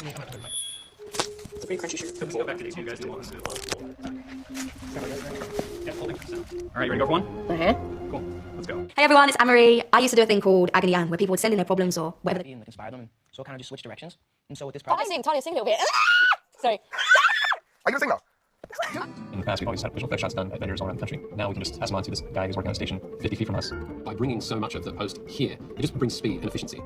It's a pretty crunchy sugar. Let's go back to these. You guys do want this. All right, ready to go for one? Cool. Let's go. Hey everyone, it's Anne-Marie. I used to do a thing called Agony Ann, where people would send in their problems or whatever. And inspire them, and so kind of just switch directions. And so with this Oh, I project, sing, Talia, sing a little bit. Sorry. I can sing now. In the past, we've always had visual effects shots done at vendors all around the country. Now we can just pass them on to this guy who's working on a station 50 feet from us. By bringing so much of the post here, it just brings speed and efficiency.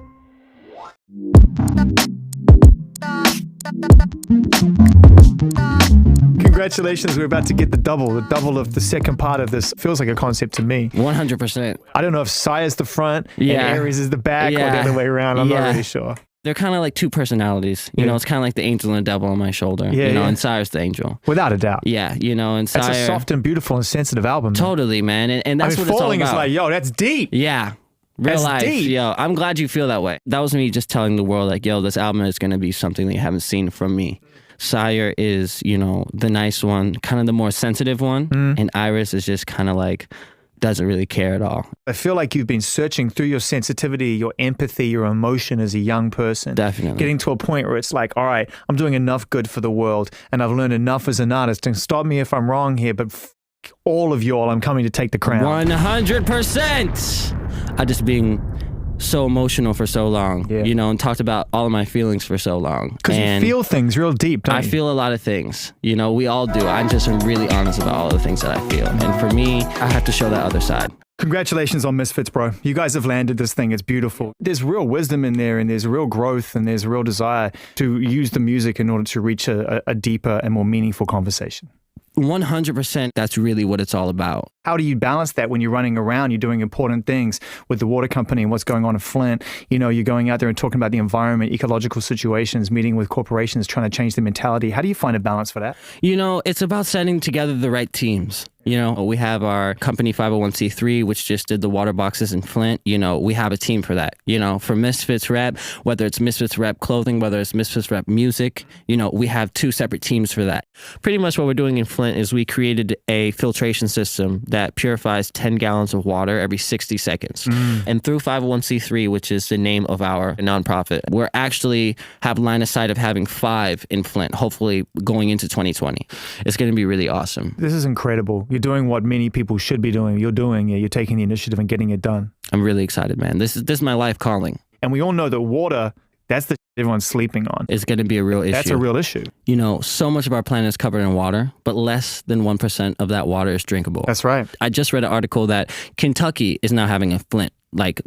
Congratulations, we're about to get the double of the second part of this. Feels like a concept to me. 100%. I don't know if Sire's the front and Aries is the back or the other way around. I'm not really sure. They're kind of like two personalities. You know, it's kind of like the angel and the devil on my shoulder. And Sire's the angel. Without a doubt. Yeah, and Sire... That's a soft and beautiful and sensitive album. Man. Totally, man. And that's what it's all Falling about. is like, yo, that's deep. Yeah. Real life. Deep. Yo, I'm glad you feel that way. That was me just telling the world, like, yo, this album is going to be something that you haven't seen from me. Sire is, the nice one, kind of the more sensitive one. And Iris is just kind of like, doesn't really care at all. I feel like you've been searching through your sensitivity, your empathy, your emotion as a young person. Definitely. Getting to a point where it's like, all right, I'm doing enough good for the world and I've learned enough as an artist. And stop me if I'm wrong here, but all of y'all, I'm coming to take the crown. 100%. I just being so emotional for so long, and talked about all of my feelings for so long. Because you feel things real deep, don't you? I feel a lot of things. We all do. I'm just really honest about all the things that I feel. And for me, I have to show that other side. Congratulations on Misfits, bro. You guys have landed this thing. It's beautiful. There's real wisdom in there, and there's real growth, and there's real desire to use the music in order to reach a deeper and more meaningful conversation. 100%, that's really what it's all about. How do you balance that when you're running around, you're doing important things with the water company and what's going on in Flint? You're going out there and talking about the environment, ecological situations, meeting with corporations, trying to change the mentality. How do you find a balance for that? It's about setting together the right teams. We have our company 501c3, which just did the water boxes in Flint. We have a team for that. For Misfits Rep, whether it's Misfits Rep clothing, whether it's Misfits Rep music, we have two separate teams for that. Pretty much what we're doing in Flint is we created a filtration system that purifies 10 gallons of water every 60 seconds. And through 501c3, which is the name of our nonprofit, we're actually have line of sight of having 5 in Flint, hopefully going into 2020. It's going to be really awesome. This is incredible. You're doing what many people should be doing. You're doing it. You're taking the initiative and getting it done. I'm really excited, man. This is my life calling. And we all know that water, that's the everyone's sleeping on. It's going to be a real issue. That's a real issue. So much of our planet is covered in water, but less than 1% of that water is drinkable. That's right. I just read an article that Kentucky is now having a Flint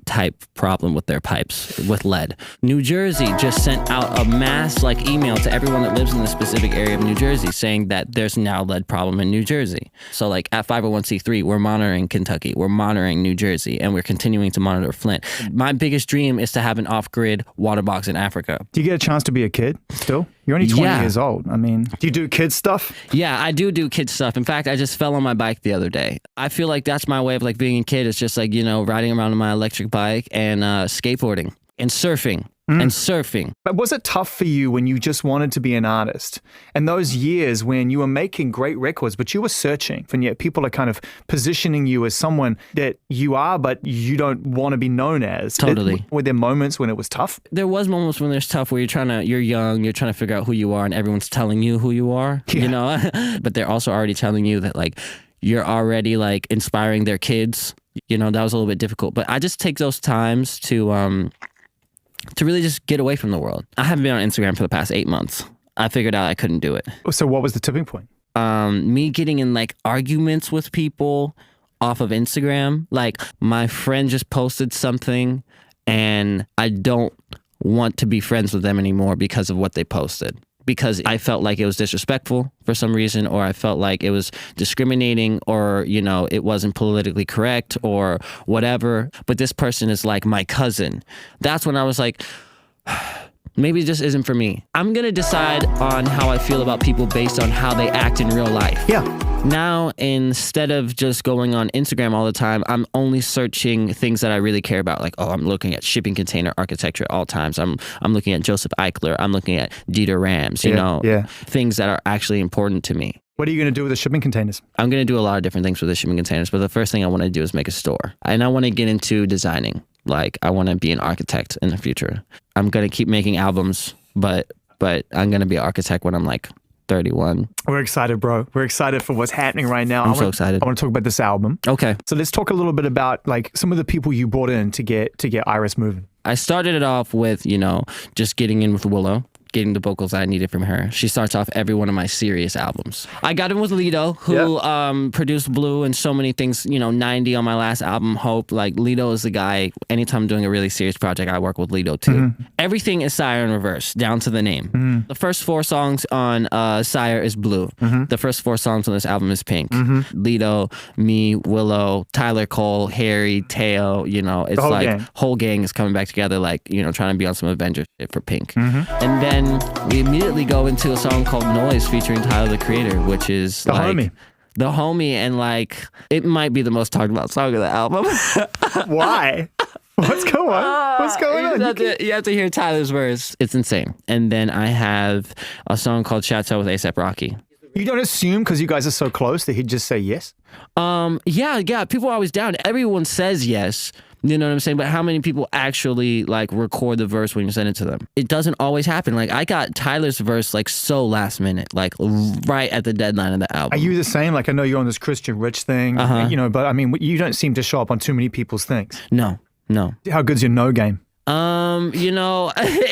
type problem with their pipes with lead. New Jersey just sent out a mass email to everyone that lives in the specific area of New Jersey saying that there's now a lead problem in New Jersey. So at 501c3, we're monitoring Kentucky, we're monitoring New Jersey, and we're continuing to monitor Flint. My biggest dream is to have an off-grid water box in Africa. Do you get a chance to be a kid still? You're only 20 years old. I mean, do you do kid stuff? Yeah, I do kid stuff. In fact, I just fell on my bike the other day. I feel like that's my way of being a kid. It's just riding around on my electric bike and skateboarding and surfing. But was it tough for you when you just wanted to be an artist? And those years when you were making great records, but you were searching, and yet people are kind of positioning you as someone that you are, but you don't want to be known as. Totally. Were there moments when it was tough? There was moments when there's tough where you're young, you're trying to figure out who you are, and everyone's telling you who you are, but they're also already telling you that you're already inspiring their kids. That was a little bit difficult, but I just take those times to really just get away from the world. I haven't been on Instagram for the past 8 months. I figured out I couldn't do it. So what was the tipping point? Me getting in arguments with people off of Instagram. My friend just posted something and I don't want to be friends with them anymore because of what they posted. Because I felt like it was disrespectful for some reason, or I felt like it was discriminating, or, it wasn't politically correct or whatever. But this person is my cousin. That's when I was like, maybe this isn't for me. I'm going to decide on how I feel about people based on how they act in real life. Yeah. Now, instead of just going on Instagram all the time, I'm only searching things that I really care about. I'm looking at shipping container architecture at all times. I'm looking at Joseph Eichler. I'm looking at Dieter Rams, things that are actually important to me. What are you going to do with the shipping containers? I'm going to do a lot of different things with the shipping containers, but the first thing I want to do is make a store. And I want to get into designing. I want to be an architect in the future. I'm going to keep making albums, but but I'm going to be an architect when I'm like 31. We're excited, bro. We're excited for what's happening right now. I'm so excited. I want to talk about this album. Okay. So let's talk a little bit about like some of the people you brought in to get Iris moving. I started it off with, just getting in with Willow, getting the vocals I needed from her. She starts off every one of my serious albums. I got in with Lido, who produced Blue and so many things, 90 on my last album, Hope. Like, Lido is the guy, anytime I'm doing a really serious project, I work with Lido too. Mm-hmm. Everything is Sire in reverse, down to the name. Mm-hmm. The first 4 songs on Sire is Blue. Mm-hmm. The first 4 songs on this album is Pink. Mm-hmm. Lido, me, Willow, Tyler Cole, Harry, Teo, it's like gang. Whole gang is coming back together, like, trying to be on some Avengers shit for Pink. Mm-hmm. And then we immediately go into a song called Noise featuring Tyler, the Creator, which is the homie, and like it might be the most talked about song of the album. Why? What's going on? You have to hear Tyler's verse. It's insane. And then I have a song called Chateau with A$AP Rocky. You don't assume because you guys are so close that he'd just say yes? Yeah. People are always down. Everyone says yes. You know what I'm saying? But how many people actually like record the verse when you send it to them? It doesn't always happen. Like, I got Tyler's verse like so last minute, like right at the deadline of the album. Are you the same? Like, I know you're on this Christian Rich thing, but I mean, you don't seem to show up on too many people's things. No. How good's your no game? It's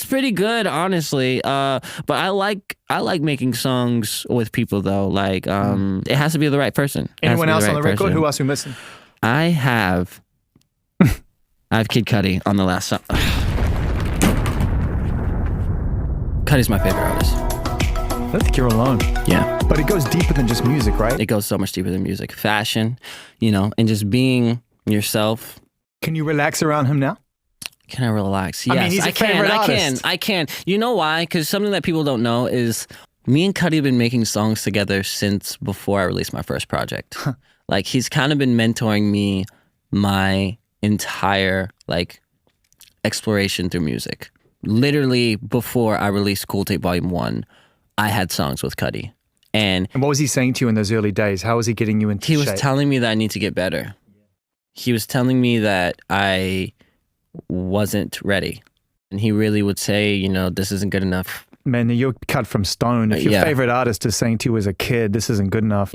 pretty good, honestly. But I like making songs with people though. Like, it has to be the right person. Anyone else on the record? Who else are we missing? I have Kid Cudi on the last song. Cudi's my favorite artist. I don't think you're alone. Yeah. But it goes deeper than just music, right? It goes so much deeper than music. Fashion, and just being yourself. Can you relax around him now? Can I relax? Yes, I mean, he's a favorite artist. I can. You know why? Because something that people don't know is me and Cudi have been making songs together since before I released my first project. Like, he's kind of been mentoring me my entire, like, exploration through music. Literally, before I released Cool Tape Volume 1, I had songs with Cudi. And what was he saying to you in those early days? How was he getting you into shape? He was telling me that I need to get better. He was telling me that I wasn't ready. And he really would say, this isn't good enough. Man, you're cut from stone. If your favorite artist is saying to you as a kid, this isn't good enough.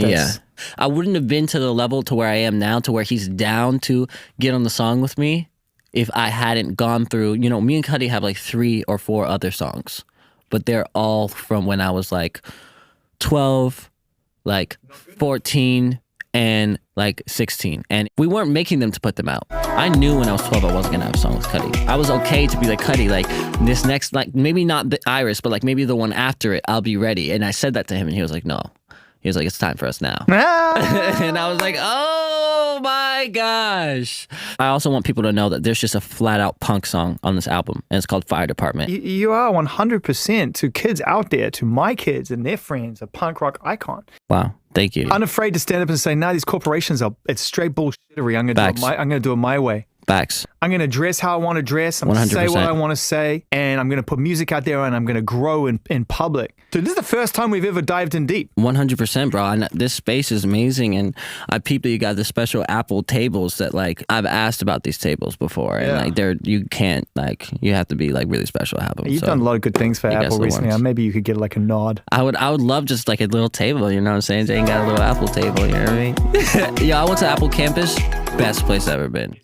I wouldn't have been to the level to where I am now, to where he's down to get on the song with me, if I hadn't gone through, me and Cudi have like 3 or 4 other songs, but they're all from when I was like 12, like 14, and like 16. And we weren't making them to put them out. I knew when I was 12 I wasn't gonna have a song with Cudi. I was okay to be like, Cudi, like this next, like maybe not the Iris, but like maybe the one after it, I'll be ready. And I said that to him and he was like, no. He was like, it's time for us now. And I was like, oh my gosh. I also want people to know that there's just a flat out punk song on this album, and it's called Fire Department. You are 100% to kids out there, to my kids and their friends, a punk rock icon. Wow. Thank you. Unafraid to stand up and say, nah, these corporations it's straight bullshittery. I'm going to do it my way. Facts. I'm going to dress how I want to dress. I'm going to say what I want to say. And I'm going to put music out there and I'm going to grow in public. So this is the first time we've ever dived in deep. 100%, bro. And this space is amazing. And I peeped that you got the special Apple tables that, like, I've asked about these tables before. And, like, you can't, like, you have to be, like, really special to have them. You've done a lot of good things for Apple recently. Maybe you could get, like, a nod. I would love just, like, a little table, you know what I'm saying? Jaden got a little Apple table, you know what I mean? Yeah, I went to Apple campus. Best place I've ever been.